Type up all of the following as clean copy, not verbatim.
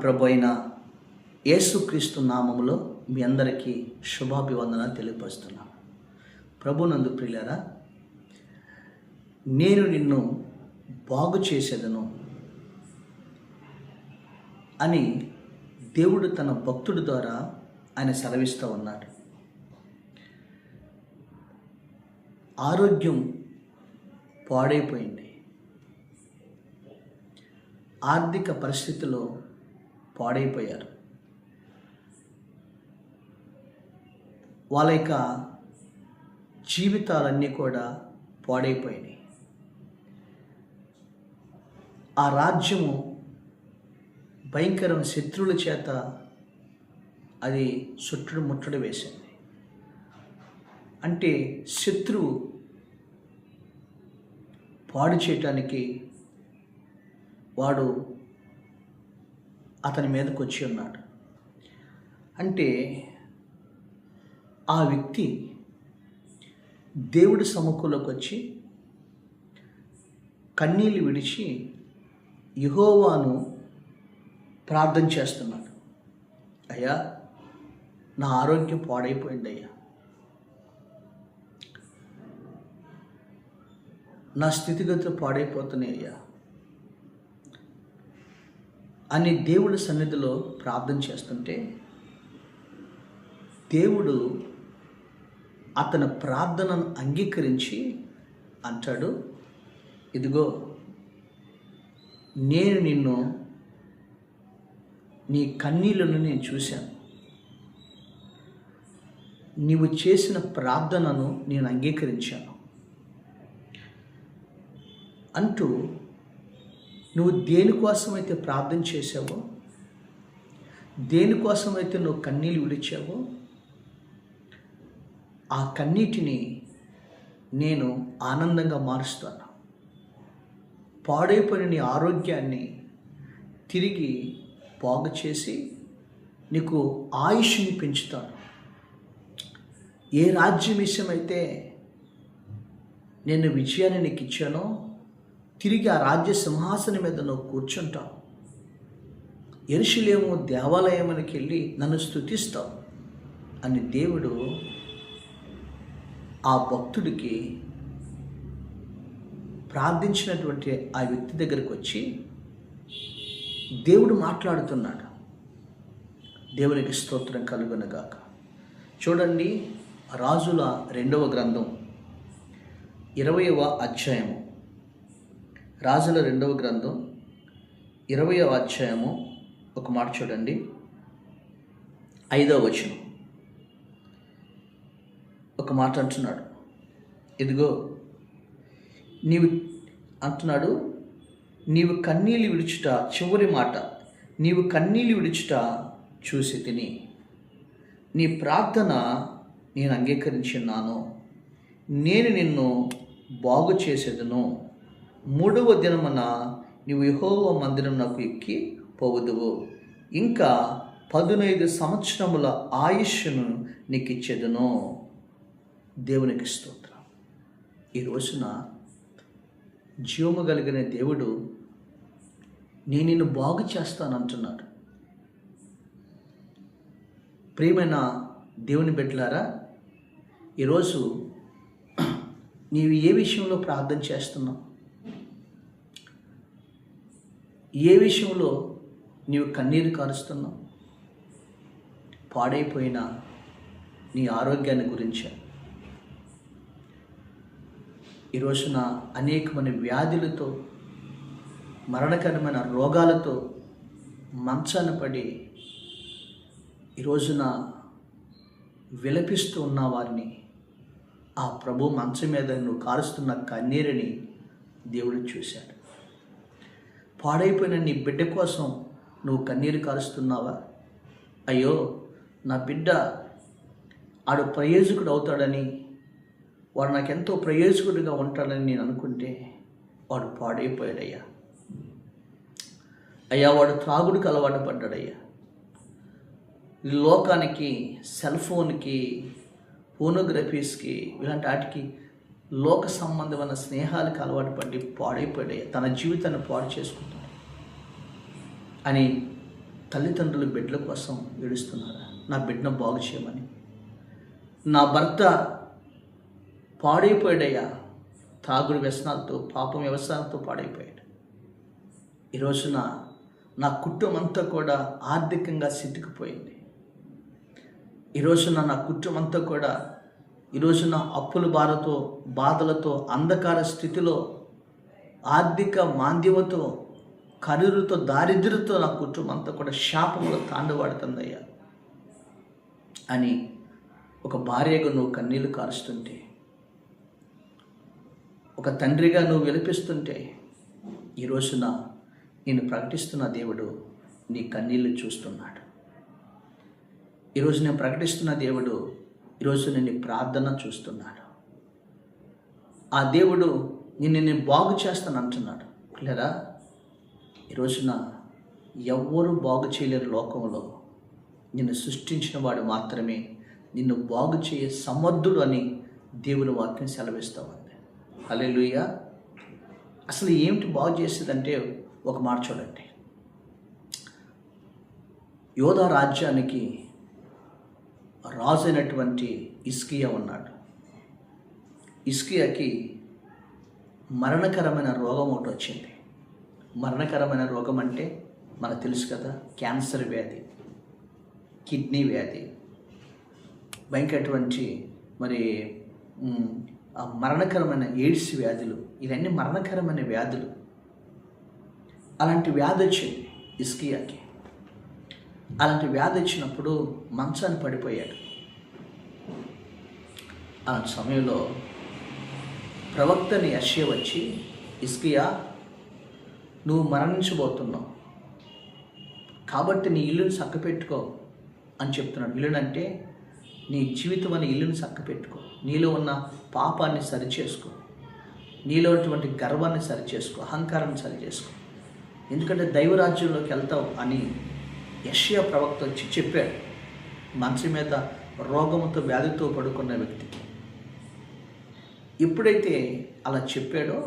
ప్రభు అయిన యేసుక్రీస్తు నామములో మీ అందరికీ శుభాభివందనాలు తెలియపరుస్తున్నాను. ప్రభునందు ప్రియులారా, నేను నిన్ను బాగు చేసేదను అని దేవుడు తన భక్తుడి ద్వారా ఆయన సెలవిస్తూ ఉన్నాడు. ఆరోగ్యం పాడైపోయింది, ఆర్థిక పరిస్థితుల్లో పాడైపోయారు. వాళ్ళ యొక్క జీవితాలన్నీ కూడా పాడైపోయినాయి. ఆ రాజ్యము భయంకరమైన శత్రువుల చేత అది చుట్టుడు ముట్టడి వేసింది. అంటే శత్రువు పాడు చేయటానికి వాడు అతని మీదకి వచ్చి ఉన్నాడు. అంటే ఆ వ్యక్తి దేవుడి సముఖంలోకి వచ్చి కన్నీళ్ళు విడిచి యెహోవాను ప్రార్థన చేస్తున్నాడు. అయ్యా, నా ఆరోగ్యం పాడైపోయింది అయ్యా, నా స్థితిగతులు పాడైపోతున్నాయి అయ్యా అని దేవుడి సన్నిధిలో ప్రార్థన చేస్తుంటే దేవుడు అతని ప్రార్థనను అంగీకరించి అంటాడు, ఇదిగో నేను నిన్ను, నీ కన్నీళ్లను నేను చూశాను, నీవు చేసిన ప్రార్థనను నేను అంగీకరించాను అంటూ, నువ్వు దేనికోసమైతే ప్రార్థన చేసావో, దేనికోసమైతే నువ్వు కన్నీళ్ళు విడిచావో, ఆ కన్నీటిని నేను ఆనందంగా మారుస్తాను. పాడైపోయిన నీ ఆరోగ్యాన్ని తిరిగి బాగు చేసి నీకు ఆయుష్ని పెంచుతాను. ఏ రాజ్యం విషయమైతే నేను విజయాన్ని నీకు ఇచ్చానో, తిరిగి ఆ రాజ్య సింహాసనం మీద నువ్వు కూర్చుంటావు. యెరూషలేము దేవాలయానికి వెళ్ళి నన్ను స్తుతిస్తావు అని దేవుడు ఆ భక్తుడికి ప్రార్థించినటువంటి ఆ వ్యక్తి దగ్గరికి వచ్చి దేవుడు మాట్లాడుతున్నాడు. దేవునికి స్తోత్రం కలుగునుగాక. చూడండి, రాజుల 2వ గ్రంథం 20వ అధ్యాయము, రాజుల 2వ గ్రంథం 20వ అధ్యాయము ఒక మాట చూడండి, 5వ వచనం. ఒక మాట అంటున్నాడు, ఇదిగో నీవు అంటున్నాడు, నీవు కన్నీళ్ళు విడుచుట, చివరి మాట, నీవు కన్నీళ్ళు విడుచుట చూసి తిని నీ ప్రార్థన నేను అంగీకరించున్నాను, నేను నిన్ను బాగు చేసేదను, 3వ దినమున నీవు యెహోవా మందిరం నాకు ఎక్కి పోవుదువు, ఇంకా 15 సంవత్సరముల ఆయుష్ను నీకు ఇచ్చేదను. దేవునికి స్తోత్రం. ఈ రోజున జీవము కలిగిన దేవుడు నేను నిన్ను బాగు చేస్తానంటున్నాడు. ప్రియమైన దేవుని బిడ్డలారా, ఈరోజు నీవు ఏ విషయంలో ప్రార్థన చేస్తున్నావు, ఏ విషయంలో నీవు కన్నీరు కారుస్తున్నావు? పాడైపోయిన నీ ఆరోగ్యాన్ని గురించే. ఈ రోజున అనేకమైన వ్యాధులతో, మరణకరమైన రోగాలతో మంచాన పడి ఈ రోజున విలపిస్తూ ఉన్న వారిని ఆ ప్రభు మంచం మీద నువ్వు కారుస్తున్న కన్నీరుని దేవుడు చూశాడు. పాడైపోయిన నీ బిడ్డ కోసం నువ్వు కన్నీరు కారుస్తున్నావా? అయ్యో, నా బిడ్డ ఆడు ప్రయోజకుడు అవుతాడని, వాడు నాకెంతో ప్రయోజకుడిగా ఉంటాడని నేను అనుకుంటే వాడు పాడైపోయాడయ్యా. అయ్యా, వాడు త్రాగుడికి అలవాటు పడ్డాడయ్యా. లోకానికి, సెల్ ఫోన్కి, ఫోనోగ్రఫీస్కి, ఇలాంటి వాటికి, లోక సంబంధమైన స్నేహాలకు అలవాటు పడి పాడైపోయాడయ్యా, తన జీవితాన్ని పాడు చేసుకుంటాడు అని తల్లిదండ్రులు బిడ్డల కోసం ఏడుస్తున్నారా? నా బిడ్డను బాగు చేయమని. నా భర్త పాడైపోయాడయ్యా, తాగుడు వ్యసనాలతో, పాపం వ్యవసాయంతో పాడైపోయాడు. ఈ రోజున నా కుటుంబం అంతా కూడా ఆర్థికంగా సిద్ధికిపోయింది. ఈ రోజున నా కుటుంబం అంతా కూడా ఈ రోజున అప్పుల బాధలతో అంధకార స్థితిలో, ఆర్థిక మాంద్యముతో, కరువుతో, దారిద్ర్యంతో నా కుటుంబం అంతా కూడా శాపములో తాండవాడుతుందయ్యా అని ఒక భార్యగా నువ్వు కన్నీళ్లు కారుస్తుంటే, ఒక తండ్రిగా నువ్వు విలపిస్తుంటే, ఈ రోజున నేను ప్రకటిస్తున్న దేవుడు నీ కన్నీళ్లు చూస్తున్నాడు. ఈరోజు నేను ప్రకటిస్తున్న దేవుడు ఈరోజు నేను ప్రార్థన చూస్తున్నాడు. ఆ దేవుడు నేను బాగు చేస్తాను అంటున్నాడు. లేదా ఈ రోజున ఎవ్వరూ బాగు చేయలేరు లోకంలో. నిన్ను సృష్టించిన వాడు మాత్రమే నిన్ను బాగు చేయే సమర్థుడు అని దేవుని వాక్యం సెలవిస్తూ ఉంది. హల్లెలూయా. అసలు ఏమిటి బాగు చేసేదంటే ఒక మాట చూడండి. యోధా రాజ్యానికి రాజు అయినటువంటి హిజ్కియా ఉన్నాడు. హిజ్కియాకి మరణకరమైన రోగం ఒకటి వచ్చింది. మరణకరమైన రోగం అంటే మనకు తెలుసు కదా, క్యాన్సర్ వ్యాధి, కిడ్నీ వ్యాధి, భయంకరటువంటి మరి మరణకరమైన ఎయిడ్స్ వ్యాధులు, ఇవన్నీ మరణకరమైన వ్యాధులు. అలాంటి వ్యాధి వచ్చింది హిజ్కియాకి. అలాంటి వ్యాధి వచ్చినప్పుడు మంచాన్ని పడిపోయాడు. అలాంటి సమయంలో ప్రవక్తని యెషయా వచ్చి, హిజ్కియా నువ్వు మరణించబోతున్నావు కాబట్టి నీ ఇల్లుని చక్కపెట్టుకో అని చెప్తున్నాడు. ఇల్లునంటే నీ జీవితం అనే ఇల్లుని చక్కపెట్టుకో, నీలో ఉన్న పాపాన్ని సరిచేసుకో, నీలో ఉన్నటువంటి గర్వాన్ని సరిచేసుకో, అహంకారాన్ని సరిచేసుకో, ఎందుకంటే దైవరాజ్యంలోకి వెళ్తావు అని యెషయా ప్రవక్త వచ్చి చెప్పాడు. మంచం మీద రోగముతో వ్యాధితో పడుకున్న వ్యక్తికి ఎప్పుడైతే అలా చెప్పాడో,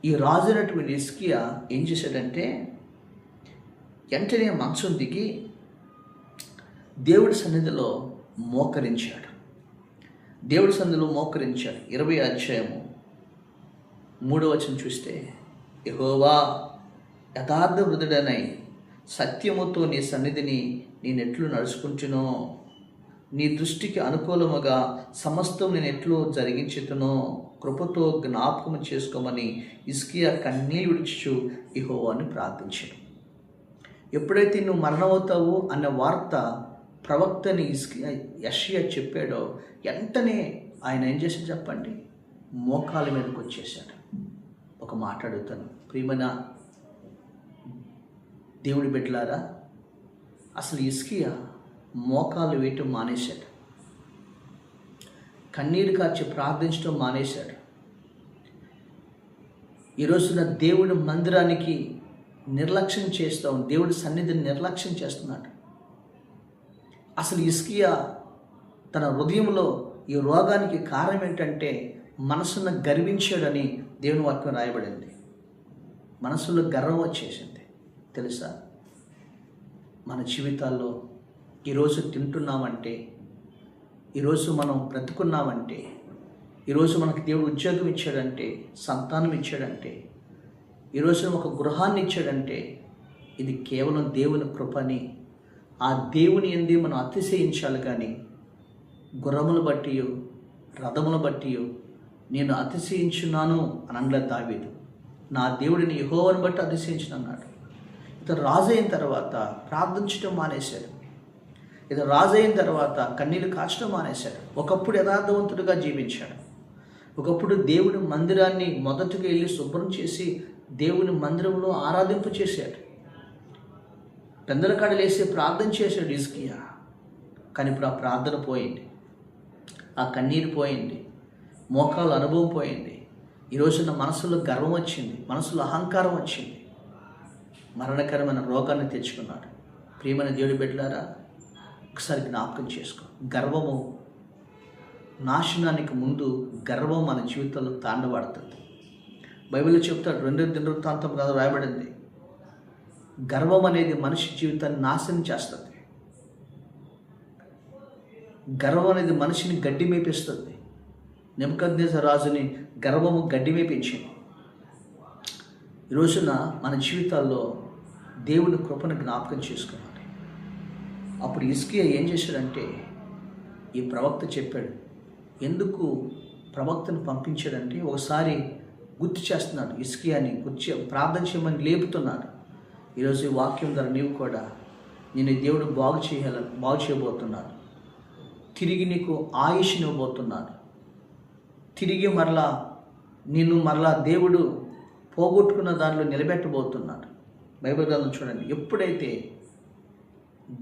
ఈ రాజు అయినటువంటి హిజ్కియా ఏం చేశాడంటే వెంటనే మంచం దిగి దేవుడి సన్నిధిలో మోకరించాడు. దేవుడి సన్నిధిలో మోకరించాడు. 20వ అధ్యాయము 3వ వచనం చూస్తే, యెహోవా యథార్థ హృదయుడనై సత్యముతో నీ సన్నిధిని నేనెట్లు నడుచుకుంటునో, నీ దృష్టికి అనుకూలముగా సమస్తం నేను ఎట్లు జరిగించుతునో కృపతో జ్ఞాపకం చేసుకోమని హిజ్కియా కన్నీళ్ళు విడిచుచు యెహోవాను ప్రార్థించాడు. ఎప్పుడైతే నువ్వు మరణమవుతావు అన్న వార్త ప్రవక్తని యెషయా చెప్పాడో, వెంటనే ఆయన ఏం చేశాడు చెప్పండి, మోకాల మీదకి వచ్చేసాడు. ఒక మాట అడుగుతాను, ప్రియమైన దేవుడి బిడ్డలారా, అసలు హిజ్కియా మోకాలు వేయటం మానేశాడు, కన్నీరు కార్చి ప్రార్థించడం మానేశాడు. ఈరోజున దేవుడి మందిరానికి నిర్లక్ష్యం చేస్తాం, దేవుడి సన్నిధిని నిర్లక్ష్యం చేస్తున్నాడు. అసలు హిజ్కియా తన హృదయంలో ఈ రోగానికి కారణం ఏంటంటే మనసును గర్వించాడని దేవుని వాక్యం రాయబడింది. మనసులో గర్వం వచ్చేసింది. తెలుసా, మన జీవితాల్లో ఈరోజు తింటున్నామంటే, ఈరోజు మనం బ్రతుకున్నామంటే, ఈరోజు మనకు దేవుడు ఉద్యోగం ఇచ్చాడంటే, సంతానం ఇచ్చాడంటే, ఈరోజు ఒక గృహాన్ని ఇచ్చాడంటే ఇది కేవలం దేవుని కృపని, ఆ దేవుని యందు మనం అతిశయించాలి. కానీ గుర్రములు బట్టి, రథములు బట్టి నేను అతిశయించున్నాను అని అనలేదు దావీదు. నా దేవుడిని యెహోవాను బట్టి అతిశయించును అన్నాడు. ఇతను రాజు అయిన తర్వాత ప్రార్థించడం మానేశాడు. ఇతను రాజు అయిన తర్వాత కన్నీళ్ళు కాచడం మానేశాడు. ఒకప్పుడు యథార్థవంతుడిగా జీవించాడు. ఒకప్పుడు దేవుని మందిరాన్ని మొదటగా వెళ్ళి శుభ్రం చేసి దేవుని మందిరంలో ఆరాధింప చేశాడు. పెందలకాడలు వేసి ప్రార్థన చేశాడు హిజ్కియా. కానీ ఇప్పుడు ఆ ప్రార్థన పోయింది, ఆ కన్నీరు పోయింది, మోకాళ్ళ అనుభవం పోయింది. ఈరోజున మనసులో గర్వం వచ్చింది, మనసులో అహంకారం వచ్చింది, మరణకరమైన రోగాన్ని తెచ్చుకున్నాడు. ప్రియమైన దేవుడి బిడ్డలారా, ఒకసారి జ్ఞాపకం చేసుకో. గర్వము నాశనానికి ముందు గర్వం మన జీవితంలో తాండవాడుతుంది. బైబిల్లో చెప్తాడు, 2 దినవృత్తాంతం రాయబడింది, గర్వం అనేది మనిషి జీవితాన్ని నాశనం చేస్తుంది. గర్వం అనేది మనిషిని గడ్డి మేపిస్తుంది. నెబుకద్నెజర్ రాజుని గర్వము గడ్డి మేపించింది. ఈ రోజున మన జీవితాల్లో దేవుని కృపను జ్ఞాపకం చేసుకోవాలి. అప్పుడు హిజ్కియా ఏం చేశాడంటే, ఈ ప్రవక్త చెప్పాడు. ఎందుకు ప్రవక్తను పంపించాడంటే, ఒకసారి గుర్తు చేస్తున్నాడు. హిజ్కియాని ప్రార్థన చేయమని లేపుతున్నాడు. ఈరోజు ఈ వాక్యం ద్వారా నీవు కూడా నేను దేవుడు బాగు చేయబోతున్నాడు. తిరిగి నీకు ఆయుష్ని ఇవ్వబోతున్నాడు. తిరిగి నిన్ను మరలా దేవుడు పోగొట్టుకున్న దానిలో నిలబెట్టబోతున్నాడు. బైబిల్ గ్రంథం చూడండి. ఎప్పుడైతే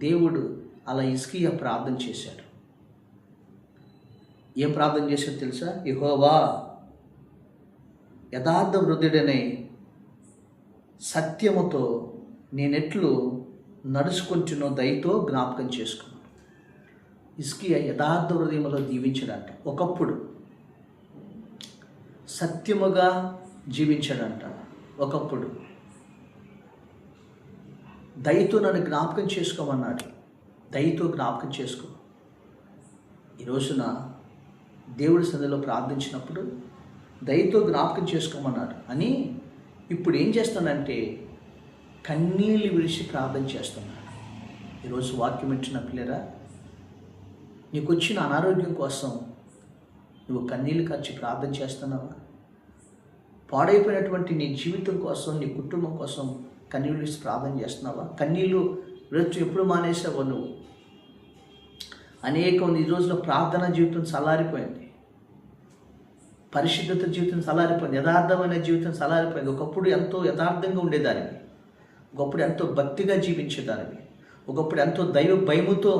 దేవుడు అలా హిజ్కియా ప్రార్థన చేశాడు, ఏం ప్రార్థన చేశాడో తెలుసా? యెహోవా యథార్థ హృదయుడనై సత్యముతో నేనెట్లు నడుచుకుంటున్నో దయతో జ్ఞాపకం చేసుకున్నాను. హిజ్కియా యథార్థ హృదయంలో దీవించాడంట. ఒకప్పుడు సత్యముగా జీవించాడంట. ఒకప్పుడు దయతో నన్ను జ్ఞాపకం చేసుకోమన్నాడు. దయతో జ్ఞాపకం చేసుకో. ఈ రోజున దేవుడి సన్నిధిలో ప్రార్థించినప్పుడు దయతో జ్ఞాపకం చేసుకోమన్నాడు అని ఇప్పుడు ఏం చేస్తానంటే కన్నీళ్ళు విడిచి ప్రార్థన చేస్తున్నాడు. ఈరోజు వాక్యం ఇచ్చిన పిల్లరా, నీకు వచ్చిన అనారోగ్యం కోసం నువ్వు కన్నీళ్ళు కార్చి ప్రార్థన చేస్తున్నావా? పాడైపోయినటువంటి నీ జీవితం కోసం, నీ కుటుంబం కోసం కన్నీళ్ళు విడిచి ప్రార్థన చేస్తున్నావా? కన్నీళ్ళు విడచి ఎప్పుడు మానేసావో నువ్వు? ఈ రోజుల్లో ప్రార్థన జీవితం చల్లారిపోయింది. పరిశుద్ధత జీవితం చల్లారిపోయింది. యథార్థమైన జీవితం చల్లారిపోయింది. ఒకప్పుడు ఎంతో యథార్థంగా ఉండేదానివి. ఒకప్పుడు ఎంతో భక్తిగా జీవించేదానివి. ఒకప్పుడు ఎంతో దైవ భయముతో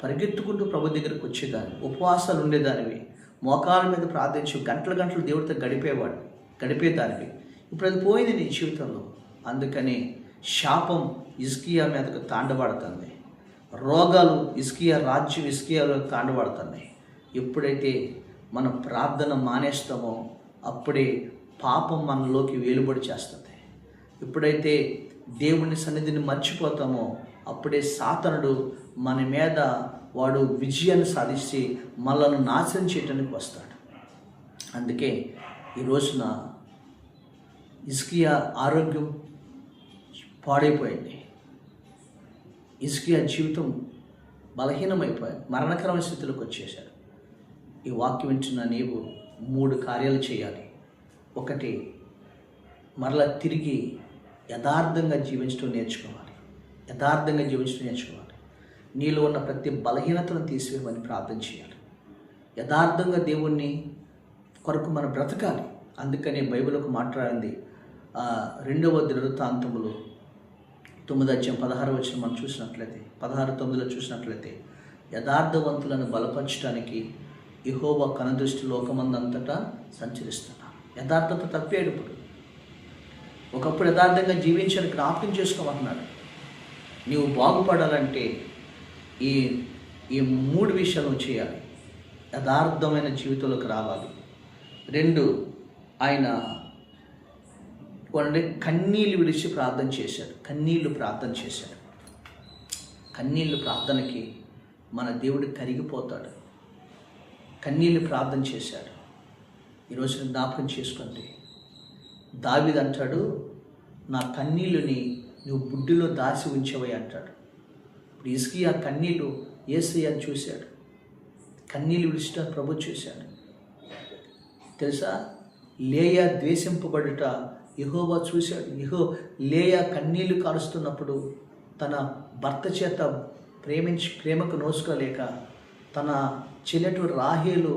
పరిగెత్తుకుంటూ ప్రభు దగ్గరికి వచ్చేదాన్ని. ఉపవాసాలు ఉండేదానివి. మోకాల మీద ప్రార్థించు గంటలు దేవుడితో గడిపేదానివి. ఇప్పుడు అది పోయింది నీ జీవితంలో. అందుకని శాపం హిజ్కియా మీదకు తాండబడుతుంది. రోగాలు హిజ్కియాలో తాండబడుతున్నాయి. ఎప్పుడైతే మనం ప్రార్థన మానేస్తామో అప్పుడే పాపం మనలోకి వేలుబడి చేస్తుంది. ఎప్పుడైతే దేవుని సన్నిధిని మర్చిపోతామో అప్పుడే సాతానుడు మన మీద వాడు విజయాన్ని సాధించి మనల్ని నాశనం చేయడానికి వస్తాడు. అందుకే ఈ రోజున హిజ్కియా ఆరోగ్యం పాడైపోయింది. హిజ్కియా జీవితం బలహీనమైపోయింది. మరణకరమైన స్థితిలోకి వచ్చేశాడు. ఈ వాక్యం వింటున్న నీవు 3 కార్యాలు చేయాలి. ఒకటి, మరలా తిరిగి యథార్థంగా జీవించడం నేర్చుకోవాలి. నీలో ఉన్న ప్రతి బలహీనతను తీసివేయమని ప్రార్థన చేయాలి. యథార్థంగా దేవుణ్ణి కొరకు మనం బ్రతకాలి. అందుకనే బైబిల్కు మాట్లాడింది 2వ దినవృత్తాంతములు 9:16 మనం చూసినట్లయితే 16:9 చూసినట్లయితే యథార్థవంతులను బలపరచడానికి యెహోవా కనుదృష్టి లోకమందంతటా సంచరిస్తున్నాడు. యథార్థత తప్పాడు. ఒకప్పుడు యథార్థంగా జీవించడానికి జ్ఞాపకం చేసుకోమంటున్నాడు. నీవు బాగుపడాలంటే ఈ 3 విషయాలు చేయాలి. యథార్థమైన జీవితంలోకి రావాలి. 2, ఆయన కన్నీళ్ళు విడిచి ప్రార్థన చేశాడు. కన్నీళ్ళు ప్రార్థనకి మన దేవుడు కరిగిపోతాడు. కన్నీళ్ళు ప్రార్థన చేశాడు. ఈరోజు జ్ఞాపకం చేసుకోండి. దావీదు అంటాడు, నా కన్నీళ్ళని నువ్వు బుడ్డిలో దాచి ఉంచవై అంటాడు. ఇప్పుడు హిజ్కియా కన్నీళ్ళు యేసయ్యను చూశాడు. కన్నీళ్ళు విడిచిన ప్రభు చూశాడు. తెలుసా, లేయా ద్వేషింపబడుట యెహోవా చూశాడు. లేయా కన్నీళ్లు కారుస్తున్నప్పుడు తన భర్త చేత ప్రేమకు నోసుకోలేక తన చెల్లెటు రాహేలు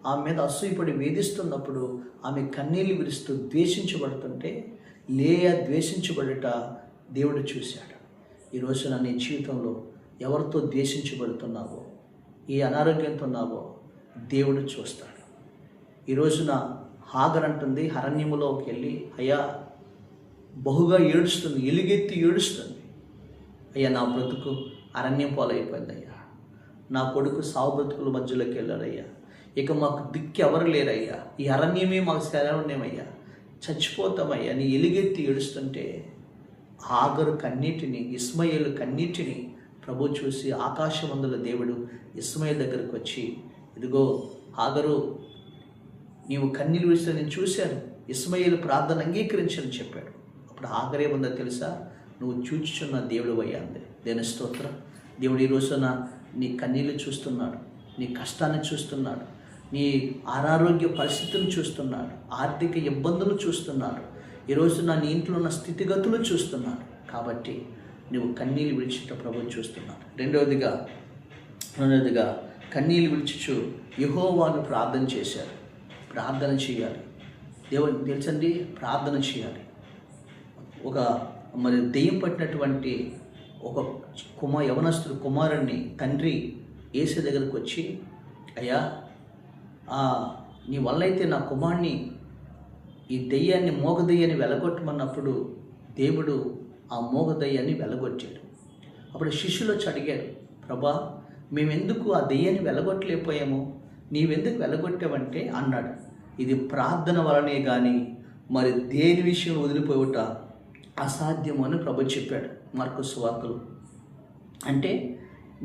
ఆమె మీద అసూయపడి వేధిస్తున్నప్పుడు ఆమె కన్నీళ్లు విరుస్తూ ద్వేషించబడుతుంటే లేయా ద్వేషించబడుట దేవుడు చూశాడు. ఈరోజు నీ జీవితంలో ఎవరితో ద్వేషించబడుతున్నావో, ఏ అనారోగ్యంతో ఉన్నావో దేవుడు చూస్తాడు. ఈ రోజున హాగర్ అంటుంది, అరణ్యములోకి వెళ్ళి అయ్యా బహుగా ఏడుస్తుంది, ఎలుగెత్తి ఏడుస్తుంది. అయ్యా నా బ్రతుకు అరణ్యం పాలైపోయింది అయ్యా, నా కొడుకు సావు బ్రతుకుల మధ్యలోకి వెళ్ళాడయ్యా, ఇక మాకు దిక్కు ఎవరు లేరయ్యా, ఈ అరణ్యమే మాకు శరణ్యమయ్యా, చచ్చిపోతామయ్యా అని ఎలుగెత్తి ఏడుస్తుంటే హాగరు కన్నీటిని, ఇస్మాయేలు కన్నీటిని ప్రభు చూసి ఆకాశమందుల దేవుడు ఇస్మాయేల్ దగ్గరకు వచ్చి, ఇదిగో హాగరు, నీవు కన్నీళ్ళు విడిస్తే నేను చూశాను, ఇస్మాయేలు ప్రార్థన అంగీకరించని చెప్పాడు. అప్పుడు హాగర్ ఏముందో తెలుసా? నువ్వు చూచుచున్న దేవుడు అయ్యాంది. దేని స్తోత్రం. దేవుడు ఈ రోజున నీ కన్నీళ్ళు చూస్తున్నాడు, నీ కష్టాన్ని చూస్తున్నాడు, నీ అనారోగ్య పరిస్థితులను చూస్తున్నాడు, ఆర్థిక ఇబ్బందులు చూస్తున్నాడు, ఈ రోజున నీ ఇంట్లో ఉన్న స్థితిగతులు చూస్తున్నాడు. కాబట్టి నువ్వు కన్నీళ్ళు విడిచిట ప్రభు చూస్తున్నాడు. రెండవదిగా కన్నీళ్ళు విడిచిచు యెహోవాను ప్రార్థన చేశారు. ప్రార్థన చేయాలి. దేవుని తెలుసండి, ప్రార్థన చేయాలి. ఒక దెయ్యం పట్టినటువంటి ఒక యవనస్తుడు కుమారుణ్ణి తండ్రి యేసు దగ్గరకు వచ్చి, అయ్యా, నీ వల్ల అయితే నా కుమారుణ్ణి ఈ దెయ్యాన్ని, మోగ దెయ్యాన్ని వెలగొట్టమన్నప్పుడు దేవుడు ఆ మోగ దెయ్యాన్ని వెలగొట్టాడు. అప్పుడు శిష్యులు వచ్చి అడిగారు, ప్రభా, మేమెందుకు ఆ దెయ్యాన్ని వెలగొట్టలేకపోయాము, నీవెందుకు వెలగొట్టావంటే అన్నాడు, ఇది ప్రార్థన వలనే కానీ మరి దేని విషయం వదిలిపోవుట అసాధ్యము అని ప్రభు చెప్పాడు. మార్కు సువార్తలు. అంటే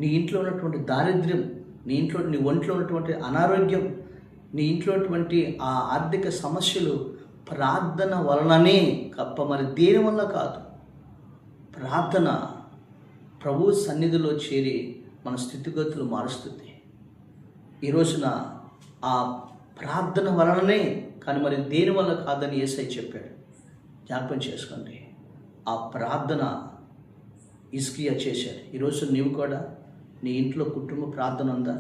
నీ ఇంట్లో ఉన్నటువంటి దారిద్ర్యం, నీ ఒంట్లో ఉన్నటువంటి అనారోగ్యం, నీ ఇంట్లో ఉన్నటువంటి ఆ ఆర్థిక సమస్యలు ప్రార్థన వలననే తప్ప మరి దేని వల్ల కాదు. ప్రార్థన ప్రభు సన్నిధిలో చేరి మన స్థితిగతులు మారుస్తుంది. ఈ రోజున ఆ ప్రార్థన వలననే కానీ మరి దేని వల్ల కాదని యేసయ్య చెప్పాడు. జ్ఞాపకం చేసుకోండి. ఆ ప్రార్థన హిజ్కియా చేశాడు. ఈరోజు నీవు కూడా నీ ఇంట్లో కుటుంబ ప్రార్థన ఉందా?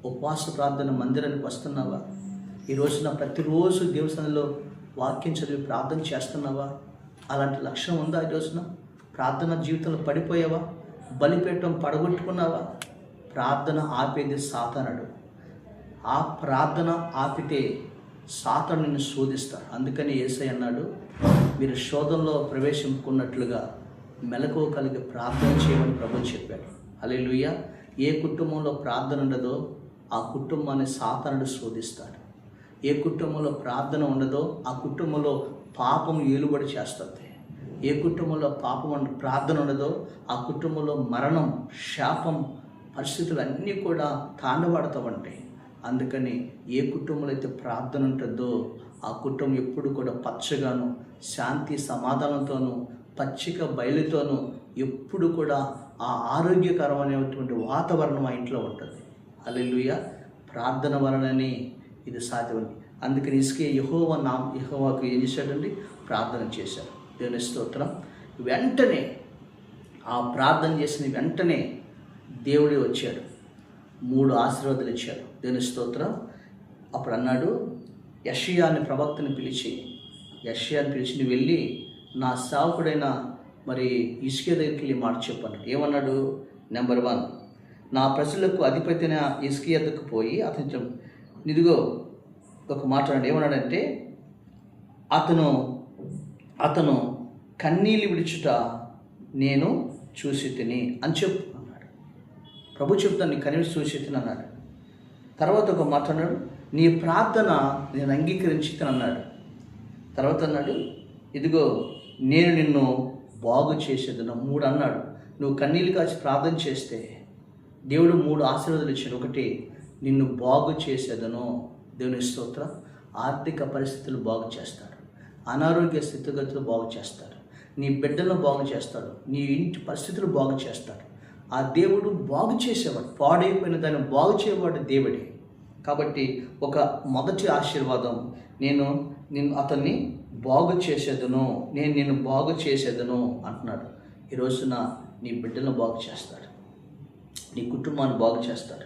ఉపవాస ప్రార్థన మందిరానికి వస్తున్నావా? ఈ రోజున ప్రతిరోజు దేవస్థానంలో వాక్యం చదివి ప్రార్థన చేస్తున్నావా? అలాంటి లక్ష్యం ఉందా? ఈ రోజున ప్రార్థన జీవితంలో పడిపోయావా? బలిపీఠం పడగొట్టుకున్నావా? ప్రార్థన ఆపేది సాతానుడు. ఆ ప్రార్థన ఆపితే సాతాను నిన్ను శోధిస్తాడు. అందుకని యేసయ్య అన్నాడు, మీరు శోధనలో ప్రవేశించుకున్నట్లుగా మెలకువ కలిగి ప్రార్థన చేయమని ప్రభు చెప్పాడు. హల్లెలూయా. ఏ కుటుంబంలో ప్రార్థన ఉండదో ఆ కుటుంబాన్ని సాతానుడు శోధిస్తాడు. ఏ కుటుంబంలో ప్రార్థన ఉండదో ఆ కుటుంబంలో పాపం ఏలుబడి చేస్తుంది. ఏ కుటుంబంలో ప్రార్థన ఉండదో ఆ కుటుంబంలో మరణం, శాపం పరిస్థితులు అన్నీ కూడా తాండవాడుతూ ఉంటాయి. అందుకని ఏ కుటుంబంలో అయితే ప్రార్థన ఉంటుందో ఆ కుటుంబం ఎప్పుడు కూడా పచ్చగాను, శాంతి సమాధానంతోనూ, పచ్చిక బయలుతోనూ ఎప్పుడు కూడా ఆ ఆరోగ్యకరమైనటువంటి వాతావరణం ఆ ఇంట్లో ఉంటుంది. హల్లెలూయా. ప్రార్థన వలనని ఇది సాధ్యమని. అందుకని యెహోవాకు ఏం చేశాడండి? ప్రార్థన చేశాడు. దేవుని స్తోత్రం. వెంటనే ఆ ప్రార్థన చేసిన వెంటనే దేవుడే వచ్చాడు, 3 ఆశీర్వాదాలు ఇచ్చాడు. దేవుని స్తోత్రం. అప్పుడు అన్నాడు, యెషయాని ప్రవక్తని పిలిచి నువ్వు వెళ్ళి నా సేవకుడైన మరి హిజ్కియా దగ్గరికి వెళ్ళి మాట చెప్పాను. ఏమన్నాడు? నెంబర్ 1, నా ప్రజలకు అధిపతిన హిజ్కియా దగ్గరకు పోయి అతను ఇదిగో ఒక మాట్లాడండి. ఏమన్నాడంటే, అతను కన్నీళ్ళు విడుచుట నేను చూసి తిని అని చెప్పు అన్నాడు. ప్రభు చెప్తాను, నీ కన్నీళ్ళు చూసి తిని అన్నాడు. తర్వాత ఒక మాట అన్నాడు, నీ ప్రార్థన నేను అంగీకరించి అన్నాడు. తర్వాత అన్నాడు, ఇదిగో నేను నిన్ను బాగు చేసేదను 3 అన్నాడు. నువ్వు కన్నీళ్ళు కాచి ప్రార్థన చేస్తే దేవుడు 3 ఆశీర్వాదాలు ఇచ్చాడు. ఒకటి, నిన్ను బాగు చేసేదను. దేవుని స్తోత్రం. ఆర్థిక పరిస్థితులు బాగు చేస్తాడు, అనారోగ్య స్థితిగతులు బాగు చేస్తాడు, నీ బిడ్డలను బాగు చేస్తాడు, నీ ఇంటి పరిస్థితులు బాగు చేస్తాడు. ఆ దేవుడు బాగు చేసేవాడు. పాడైపోయిన దాన్ని బాగు చేయవాడు దేవుడే. కాబట్టి ఒక మొదటి ఆశీర్వాదం, నేను అతన్ని బాగు చేసేదను, నేను నిన్ను బాగు చేసేదను అంటున్నాడు. ఈ రోజున నీ బిడ్డలను బాగు చేస్తాడు, నీ కుటుంబాన్ని బాగు చేస్తాడు,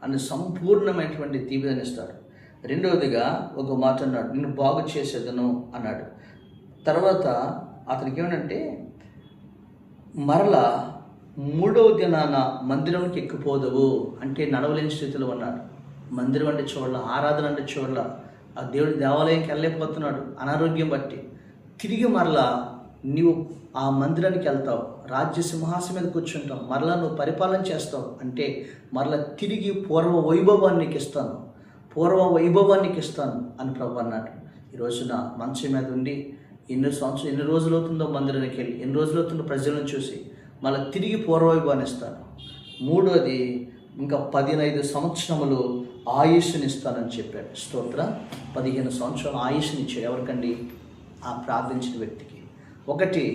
అన్ని సంపూర్ణమైనటువంటి దీవెనని ఇస్తాడు. రెండవదిగా ఒక మాట అన్నాడు, నిన్ను బాగు చేసేదను అన్నాడు. తర్వాత అతనికి ఏమంటే, మరలా 3వ దినాన మందిరంకి ఎక్కిపోదవు అంటే నడవలేని స్థితిలో ఉన్నాడు. మందిరం అంటే చూడాల, ఆరాధన అంటే చూడాల, ఆ దేవుడి దేవాలయంకి వెళ్ళలేకపోతున్నాడు అనారోగ్యం బట్టి. తిరిగి మరలా నీవు ఆ మందిరానికి వెళ్తావు, రాజ్య సింహాసనం మీద కూర్చుంటావు, మరలా నువ్వు పరిపాలన చేస్తావు అంటే మరలా తిరిగి పూర్వ వైభవానికి ఇస్తాను అని ప్రభు అన్నాడు. ఈ రోజున మంచం మీద ఉండి ఎన్ని రోజులు అవుతుందో మందిరానికి వెళ్ళి, ఎన్ని రోజులు అవుతుందో ప్రజలను చూసి మళ్ళీ తిరిగి పూర్వవైభవాన్ని ఇస్తాను. మూడోది, ఇంకా 15 సంవత్సరములు ఆయుష్ని ఇస్తానని చెప్పాడు. స్తోత్ర. 15 సంవత్సరాలు ఆయుష్ని ఇచ్చాడు. ఎవరికండి? ఆ ప్రార్థించిన వ్యక్తికి. 1,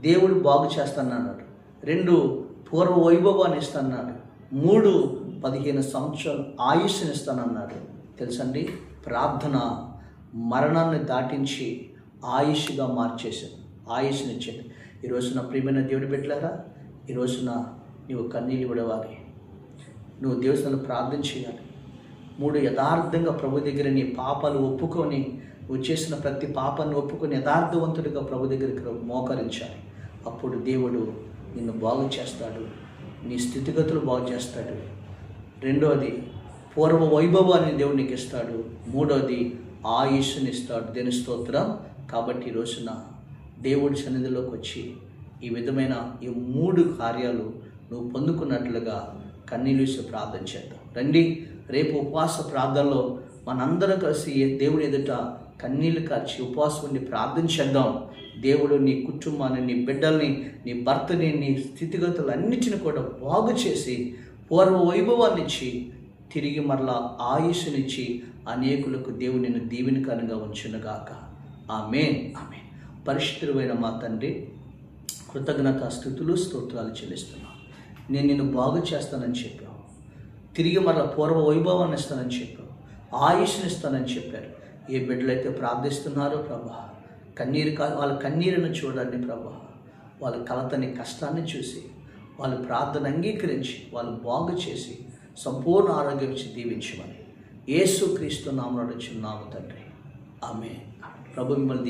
దేవుడు బాగు చేస్తానన్నాడు. 2, పూర్వ వైభవాన్ని ఇస్తానన్నాడు. 3, 15 సంవత్సరాలు ఆయుష్ని ఇస్తానన్నాడు. తెలుసండి, ప్రార్థన మరణాన్ని దాటించి ఆయుష్గా మార్చేశాడు, ఆయుష్నిచ్చాడు. ఈ రోజున ప్రియమైన దేవుడి బిడ్డలారా, ఈ రోజున నువ్వు కన్నీళ్ళు విడవాలి, నువ్వు దేవుని ప్రార్థన చేయాలి. 3, యథార్థంగా ప్రభు దగ్గర నీ పాపాలు ఒప్పుకొని, నువ్వు చేసిన ప్రతి పాపాన్ని ఒప్పుకొని యథార్థవంతుడిగా ప్రభు దగ్గరికి మోకరించాలి. అప్పుడు దేవుడు నిన్ను బాగు చేస్తాడు, నీ స్థితిగతులు బాగు చేస్తాడు. 2, పూర్వ వైభవాన్ని దేవుడు నీకు ఇస్తాడు. 3, ఆయుష్ని ఇస్తాడు. దేని స్తోత్రం. కాబట్టి ఈ రోజున దేవుడి సన్నిధిలోకి వచ్చి ఈ విధమైన ఈ 3 కార్యాలు నువ్వు పొందుకున్నట్లుగా కన్నీళ్ళు వేసి ప్రార్థన చేద్దాం. రండి, రేపు ఉపవాస ప్రార్థనలో మనందరం కలిసి దేవుని ఎదుట కన్నీళ్లు కార్చి ఉపవాసం ఉండి ప్రార్థన చేద్దాం. దేవుడు నీ కుటుంబాన్ని, నీ బిడ్డల్ని, నీ భర్తని, నీ స్థితిగతులు అన్నిటిని కూడా బాగు చేసి పూర్వ వైభవాన్ని ఇచ్చి తిరిగి మరలా ఆయుష్నిచ్చి అనేకులకు దేవుడు నిన్ను దీవెనకరంగా ఉంచునుగాక. ఆమేన్. ఆమేన్. పరిశుద్ధుడైన మా తండ్రి, కృతజ్ఞత స్తుతులు స్తోత్రాలు చెల్లిస్తున్నాను. నేను నిన్ను బాగు చేస్తానని చెప్పావు, తిరిగి మరలా పూర్వ వైభవాన్ని ఇస్తానని చెప్పావు, ఆయుష్ని ఇస్తానని చెప్పారు. ఏ బిడ్డలైతే ప్రార్థిస్తున్నారో ప్రభా, వాళ్ళ కన్నీరును చూడండి ప్రభా, వాళ్ళ కలతని, కష్టాన్ని చూసి వాళ్ళ ప్రార్థన అంగీకరించి వాళ్ళు బాగు చేసి సంపూర్ణ ఆరోగ్యం ఇచ్చి దీవించమని యేసుక్రీస్తు నామములో అడుగుచున్నాము తండ్రి. ఆమేన్. ప్రభు మిమ్మల్ని